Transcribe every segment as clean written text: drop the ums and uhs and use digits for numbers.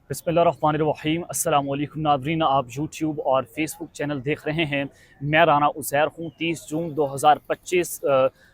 बिस्मिल्लाहिर्रहमानिर्रहीम अस्सलाम वालेकुम नाज़रीन, आप यूट्यूब और फेसबुक चैनल देख रहे हैं। मैं राना उज़ैर हूँ। 30 जून 2025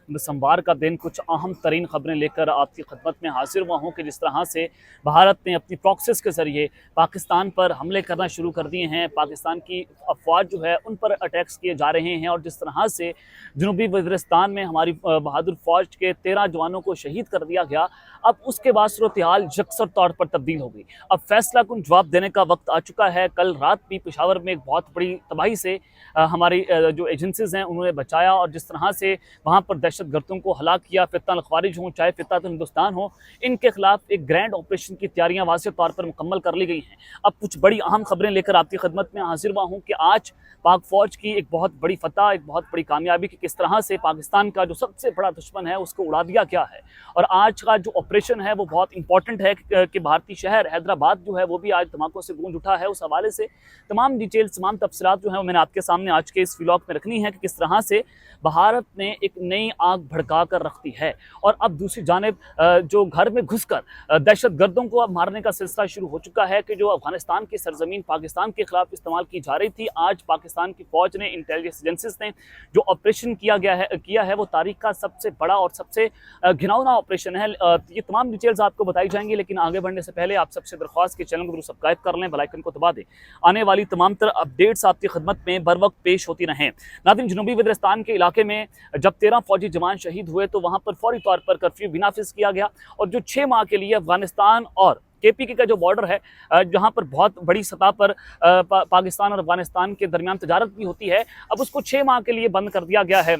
सोमवार का दिन कुछ अहम तरीन ख़बरें लेकर आपकी खिदमत में हाजिर हुआ हूँ कि जिस तरह से भारत ने अपनी प्रॉक्सीज़ के ज़रिए पाकिस्तान पर हमले करना शुरू कर दिए हैं, पाकिस्तान की अफवाज जो है उन पर अटैक्स किए जा रहे हैं और जिस तरह से जनूबी वज़ीरिस्तान में हमारी बहादुर फ़ौज के 13 जवानों को शहीद कर दिया गया। अब उसके बाद सूरत हाल यकसर तौर पर तब्दील हो गई। अब फैसला कुन जवाब देने का वक्त आ चुका है। कल रात भी पेशावर में एक बहुत बड़ी तबाही से हमारी जो एजेंसीज़ हैं उन्होंने बचाया और जिस तरह से वहाँ पर दहशत गर्दों को हलाक किया, फित्ना खारिज हों चाहे फित्नातुल हिंदुस्तान हो, इनके खिलाफ एक ग्रैंड ऑपरेशन की तैयारियाँ वाज़ेह तौर पर मुकम्मल कर ली गई हैं। अब कुछ बड़ी अहम खबरें लेकर आपकी खिदमत में हाजिर हुआ हूँ कि आज पाक फ़ौज की एक बहुत बड़ी फतह, एक बहुत बड़ी कामयाबी कि किस तरह से पाकिस्तान का जो सबसे बड़ा दुश्मन है उसको उड़ा दिया गया है। और आज का जो ऑपरेशन है वो बहुत इंपॉर्टेंट है कि भारतीय शहर हैदराबाद जो है वो भी आज धमाकों से गूंज उठा है। उस हवाले से तमाम डिटेल्स, तमाम तफसीलात जो है वो मैंने आपके सामने आज के इस व्लॉग में रखनी है कि किस तरह से भारत ने एक नई आग भड़का कर रख दी है। और अब दूसरी जानिब जो घर में घुसकर दहशत गर्दों को अब मारने का सिलसिला शुरू हो चुका है कि जो अफगानिस्तान की सरजमीन पाकिस्तान के खिलाफ इस्तेमाल की जा रही थी, आज पाकिस्तान की फौज ने, इंटेलिजेंस एजेंसीज ने जो ऑपरेशन किया है वो तारीख का सबसे बड़ा और सबसे घिनौना ऑपरेशन है। ये तमाम डिटेल्स आपको बताई जाएंगी, लेकिन आगे बढ़ने से पहले आप सबसे दरख्वास्त कि चैनल को जरूर सब्सक्राइब कर लें, बेल आइकन को दबा दें। आने वाली तमाम तरह अपडेट्स आपकी खिदमत में बर वक्त पेश होती रहें। नाज़रीन, जनूबी वज़ीरिस्तान के इलाके में जब 13 फौजी जवान शहीद हुए तो वहाँ पर फौरी तौर पर कर्फ्यू भी नाफिज किया गया और जो 6 माह के लिए अफगानिस्तान और KPK का जो बॉर्डर है, जहाँ पर बहुत बड़ी सतह पर पाकिस्तान और अफगानिस्तान के दरमियान तजारत भी होती है, अब उसको 6 माह के लिए बंद कर दिया गया है।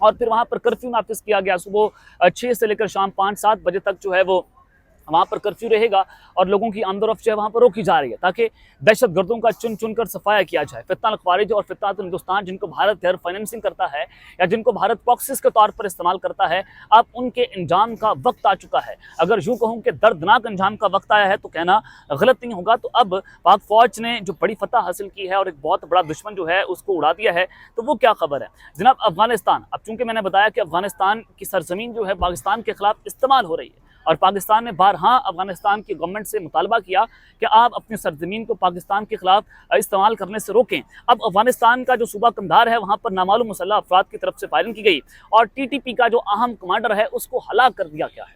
और फिर वहाँ पर कर्फ्यू नाफिज किया गया। सुबह 6 से लेकर शाम 5-7 बजे तक जो है वो वहाँ पर कर्फ्यू रहेगा और लोगों की आमदोरफ्त जो है वहाँ पर रोकी जा रही है ताकि दहशत गर्दों का चुन चुन कर सफाया किया जाए। फित्ना खारिज और फित्नातुल हिंदुस्तान जिनको भारत गैर फाइनेंसिंग करता है या जिनको भारत प्रॉक्सीज के तौर पर इस्तेमाल करता है, अब उनके अंजाम का वक्त आ चुका है। अगर यूँ कहूँ कि दर्दनाक अंजाम का वक्त आया है तो कहना गलत नहीं होगा। तो अब पाक फौज ने जो बड़ी फतह हासिल की है और एक बहुत बड़ा दुश्मन जो है उसको उड़ा दिया है, तो वो क्या खबर है जनाब? अफगानिस्तान, अब चूंकि मैंने बताया कि अफगानिस्तान की सरजमीन जो है पाकिस्तान के खिलाफ इस्तेमाल हो रही है और पाकिस्तान ने बारहा अफगानिस्तान की गवर्नमेंट से मुतालबा किया कि आप अपनी सरजमीन को पाकिस्तान के खिलाफ इस्तेमाल करने से रोकें। अब अफगानिस्तान का जो सूबा कंधार है वहाँ पर नामालूम मुसल्लह अफराद की तरफ से फायरिंग की गई और TTP का जो अहम कमांडर है उसको हलाक कर दिया गया है।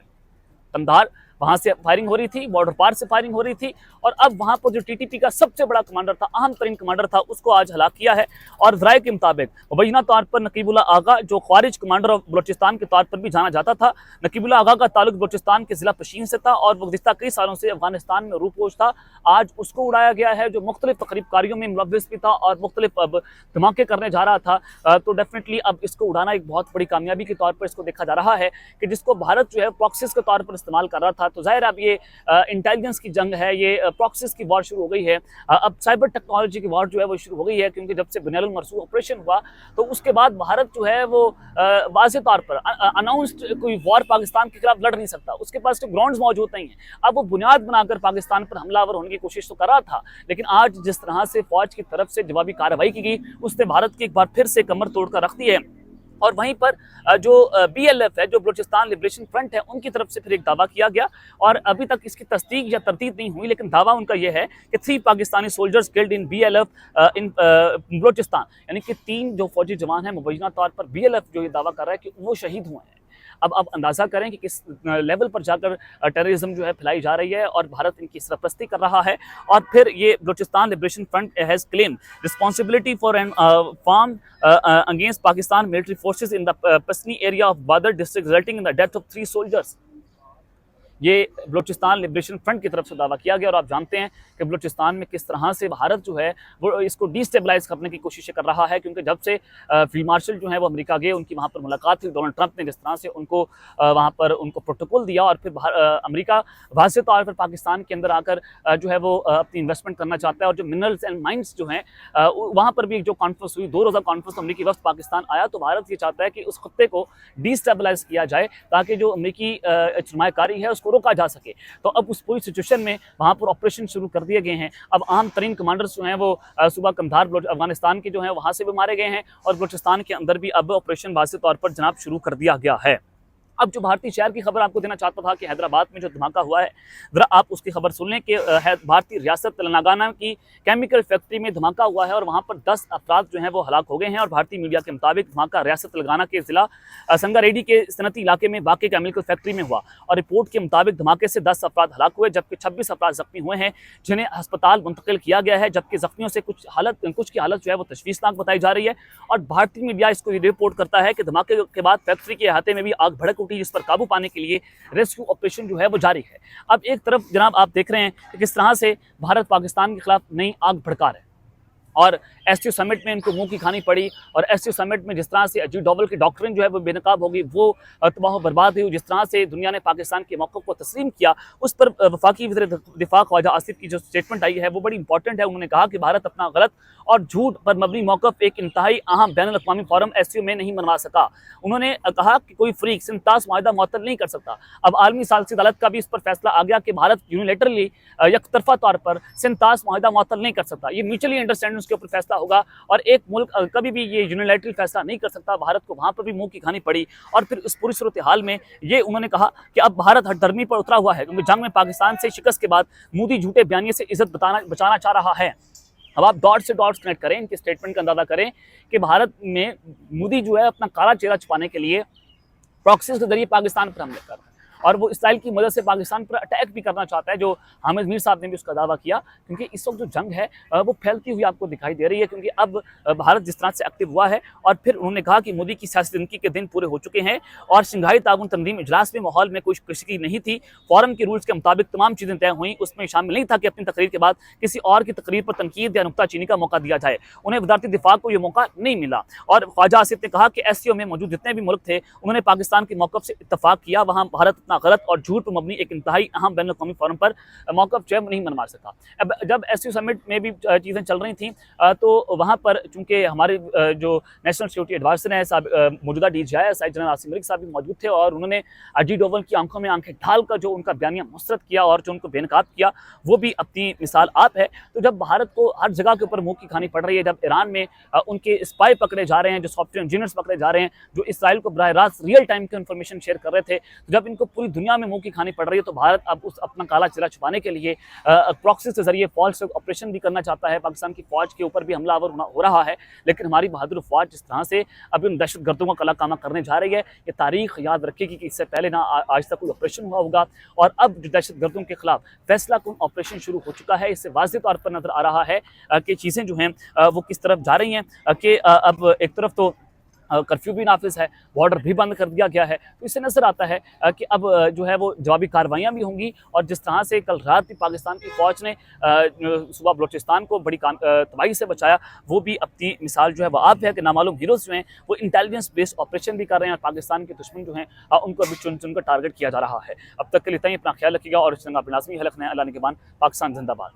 कंधार वहाँ से फायरिंग हो रही थी, बॉर्डर पार से फायरिंग हो रही थी और अब वहाँ पर जो TTP का सबसे बड़ा कमांडर था, अहम तरीन कमांडर था, उसको आज हलाक किया है। और ज़राए के मुताबिक मुबैना तौर पर नकीबुल्लाह आगा, जो ख्वारिज कमांडर ऑफ बलोचिस्तान के तौर पर भी जाना जाता था, नकीबुल्लाह आगा का ताल्लुक बलोचिस्तान के ज़िला पशीन से था और गुज़िश्ता कई सालों से अफगानिस्तान में रूपोश था। आज उसको उड़ाया गया है जो मुख्तलिफ तकरीबकारियों में मुलव्विस भी था और मुख्तलिफ अब धमाके करने जा रहा था। तो डेफिनेटली अब इसको उड़ाना एक बहुत बड़ी कामयाबी के तौर पर इसको देखा जा रहा है कि जिसको भारत जो है प्रॉक्सीज के तौर पर इस्तेमाल कर रहा था। तो जाहिर अब ये इंटेलिजेंस की जंग है, ये प्रॉक्सीज की वॉर शुरू हो गई है। अब साइबर टेक्नोलॉजी की वॉर जो है वो शुरू हो गई है, क्योंकि जब से बुनियादुल मरसूख ऑपरेशन हुआ तो उसके बाद भारत जो है वो वाज़ेह तौर पर अनाउंस्ड कोई वॉर पाकिस्तान के खिलाफ लड़ नहीं सकता, उसके पास तो ग्राउंड्स मौजूद नहीं है। अब वो बुनियाद बनाकर पाकिस्तान पर हमलावर होने की कोशिश तो कर रहा था, लेकिन आज जिस तरह से फौज की तरफ से जवाबी कार्रवाई की गई उसने भारत की एक बार फिर से कमर तोड़कर रख दी है। और वहीं पर जो BLF है, जो बलूचिस्तान लिबरेशन फ्रंट है, उनकी तरफ से फिर एक दावा किया गया और अभी तक इसकी तस्दीक या तरदीद नहीं हुई, लेकिन दावा उनका यह है कि 3 Pakistani soldiers killed in BLF इन बलूचिस्तान, यानी कि 3 जो फौजी जवान हैं मुबैना तौर पर BLF जो ये दावा कर रहा है कि वो शहीद हुए हैं। अब आप अंदाज़ा करें कि किस लेवल पर जाकर टेररिज्म जो है फैलाई जा रही है और भारत इनकी सरपरस्ती कर रहा है। और फिर ये Balochistan liberation front has claim responsibility for an farm against Pakistan military forces in the Pasni area of Gwadar district resulting in the death of 3 soldiers. ये बलूचिस्तान लिबरेशन फ्रंट की तरफ से दावा किया गया और आप जानते हैं कि बलूचिस्तान में किस तरह से भारत जो है वो इसको डिस्टेबलाइज करने की कोशिशें कर रहा है, क्योंकि जब से फील्ड मार्शल जो है वो अमेरिका गए, उनकी वहाँ पर मुलाकात थी, डोनाल्ड ट्रंप ने जिस तरह से उनको वहाँ पर उनको प्रोटोकॉल दिया और फिर अमेरिका वाज़ेह तौर पर पाकिस्तान के अंदर आकर जो है वो अपनी इन्वेस्टमेंट करना चाहता है। और जो मिनरल्स एंड माइंस जो हैं वहाँ पर भी एक जो कॉन्फ्रेंस हुई, 2 रोज़ा कॉन्फ्रेंस, अमेरिकी वफ्द पाकिस्तान आया, तो भारत ये चाहता है कि उस खत्ते को डिस्टेबलाइज किया जाए ताकि जो अमेरिकी सरमायाकारी है उसको रोका जा सके। तो अब उस पूरी सिचुएशन में वहाँ पर ऑपरेशन शुरू कर दिए गए हैं। अब आम तरीन कमांडर्स जो हैं वो सूबा कंधार अफगानिस्तान के जो हैं वहाँ से भी मारे गए हैं और बलूचिस्तान के अंदर भी अब ऑपरेशन वाज़ेह तौर पर जनाब शुरू कर दिया गया है। अब जो भारतीय शहर की खबर आपको देना चाहता था कि हैदराबाद में जो धमाका हुआ है, ज़रा आप उसकी खबर सुन लें कि भारतीय रियासत तेलंगाना की केमिकल फैक्ट्री में धमाका हुआ है और वहाँ पर 10 अफराद जो हैं वो हलाक हो गए हैं। और भारतीय मीडिया के मुताबिक धमाका रियासत तेलंगाना के ज़िला संगारेड्डी के सनती इलाके में वाक़ केमिकल फैक्ट्री में हुआ और रिपोर्ट के मुताबिक धमाके से 10 अफराद हलाक हुए जबकि 26 अफराद जख्मी हुए हैं, जिन्हें अस्पताल मुंतकिल किया गया है। जबकि जख्मियों से कुछ की हालत जो है वो तशवीशनाक बताई जा रही है। और भारतीय मीडिया इसको रिपोर्ट करता है कि धमाके के बाद फैक्ट्री के अहाते में भी आग भड़क उठी, जिस पर काबू पाने के लिए रेस्क्यू ऑपरेशन जो है वो जारी है। अब एक तरफ जनाब आप देख रहे हैं कि किस तरह से भारत पाकिस्तान के खिलाफ नई आग भड़का रहा है और एससीओ समिट में इनको मुंह की खानी पड़ी। और एससीओ समिट में जिस तरह से अजीत डोवल की डॉक्ट्रिन जो है वो बेनकाब होगी, वो तबाह बर्बाद हुई। जिस तरह से दुनिया ने पाकिस्तान के मौक़िफ़ को तस्लीम किया, उस पर वफाकी वज़ीर दिफ़ा ख्वाजा आसिफ की जो स्टेटमेंट आई है वो बड़ी इंपॉर्टेंट है। उन्होंने कहा कि भारत अपना गलत और झूठ पर मबनी मौक़िफ़ एक इंतहाई अहम बैनुल अक़वामी फ़ोरम एससीओ में नहीं मनवा सका। उन्होंने कहा कि कोई फ़रीक सिंतास माहिदा मुअत्तल नहीं कर सकता। अब आलमी सालिसी अदालत का भी इस पर फैसला आ गया कि भारत यूनिलेटरली यकतरफा तौर पर सिंतास माहिदा मुअत्तल नहीं कर सकता। ये म्यूचुअली अंडरस्टैंडिंग के ऊपर फैसला होगा और एक मुल्क कभी भी ये यूनिलैटरल फैसला नहीं कर सकता। भारत को वहां पर भी मुंह की खानी पड़ी। और फिर इस पूरी सूरत हाल में ये उन्होंने कहा कि अब भारत हठधर्मी पर उतरा हुआ है, क्योंकि जंग में पाकिस्तान से शिकस्त के बाद मोदी झूठे बयानिए से इज्जत बचाना चाह रहा है। अब आप डॉट से डॉट्स कनेक्ट करें, इनके स्टेटमेंट का अंदाजा करें कि भारत में मोदी जो है अपना काला चेहरा छुपाने के लिए प्रॉक्सीज के जरिए पाकिस्तान पर हमले कर रहा है और वो इसराइल की मदद से पाकिस्तान पर अटैक भी करना चाहता है, जो हामिद मीर साहब ने भी उसका दावा किया। क्योंकि इस वक्त जो जंग है वो फैलती हुई आपको दिखाई दे रही है, क्योंकि अब भारत जिस तरह से एक्टिव हुआ है। और फिर उन्होंने कहा कि मोदी की सियासी जिंदगी के दिन पूरे हो चुके हैं और शंघाई ताउन तंजीम इजलास में माहौल में कोई कशी नहीं थी। फोरम के रूल्स के मुताबिक तमाम चीज़ें तय हुई, उसमें शामिल नहीं था कि अपनी तकरीर के बाद किसी और की तकरीर पर तनकीद या नुक्ताचीनी का मौका दिया जाए। उन्हें वजारती दिफा को यह मौका नहीं मिला। और ख्वाजा आसिफ ने कहा कि एससीओ में मौजूद जितने भी मुल्क थे उन्होंने पाकिस्तान के मौक़िफ़ से इत्तफाक किया, वहाँ भारत इतना गलत और झूठ मबनी एक इंतहाई अहम बैनुल अक़वामी फ़ोरम पर मौक़िफ़ जो है नहीं मनवा सका। अब जब एससीओ समिट में भी चीज़ें चल रही थीं तो वहाँ पर चूँकि हमारे जो नेशनल सिक्योरिटी एडवाइज़र हैं मौजूदा DGI जनरल आसिम मलिक साहब भी मौजूद थे और उन्होंने अजीत डोवल की आंखों में आंखें डालकर जो उनका बयानिया मुस्तरद किया और जो उनको बेनकाब किया, वो भी अपनी मिसाल आप है। तो जब भारत को हर जगह के ऊपर मुँह की खानी पड़ रही है, जब ईरान में उनके स्पाई पकड़े जा रहे हैं, जो सॉफ्टवेयर इंजीनियर्स पकड़े जा रहे हैं, जो इसराइल को बराह रास्त रियल टाइम की इन्फॉर्मेशन शेयर कर रहे थे, तो जब इनको पूरी दुनिया में मुँह की खानी पड़ रही है, तो भारत अब उस अपना काला चेहरा छुपाने के लिए प्रॉक्सी के जरिए फॉल्स ऑपरेशन भी करना चाहता है। पाकिस्तान की फौज के ऊपर भी हमलावर हो रहा है। लेकिन हमारी बहादुर फौज जिस तरह से अब इन दहशतगर्दों का कला कामा करने जा रही है, ये तारीख याद रखेगी कि इससे पहले ना आज तक कोई ऑपरेशन हुआ होगा और अब जो दहशतगर्दों के खिलाफ फैसला कुन ऑपरेशन शुरू हो चुका है। इससे वाज़ेह तौर पर नजर आ रहा है कि चीज़ें जो हैं वो किस तरफ जा रही हैं कि अब एक तरफ तो कर्फ्यू भी नाफिज है, बॉर्डर भी बंद कर दिया गया है। तो इससे नज़र आता है कि अब जो है वो जवाबी कार्रवाइयाँ भी होंगी। और जिस तरह से कल रात भी पाकिस्तान की फ़ौज ने सुबह बलोचिस्तान को बड़ी तबाही से बचाया, वो भी अपनी मिसाल जो है वो आप है कि नामालूम हीरोज़ जो हैं वो इंटेलिजेंस बेस्ड ऑपरेशन भी कर रहे हैं और पाकिस्तान के दुश्मन जो हैं उनको अभी चुन चुन कर टारगेट किया जा रहा है। अब तक के लिए इतना ही, अपना ख्याल रखिएगा और इस तरह अपना लाज़मी हलक़ नया अल्लाह निगहबान। पाकिस्तान जिंदाबाद।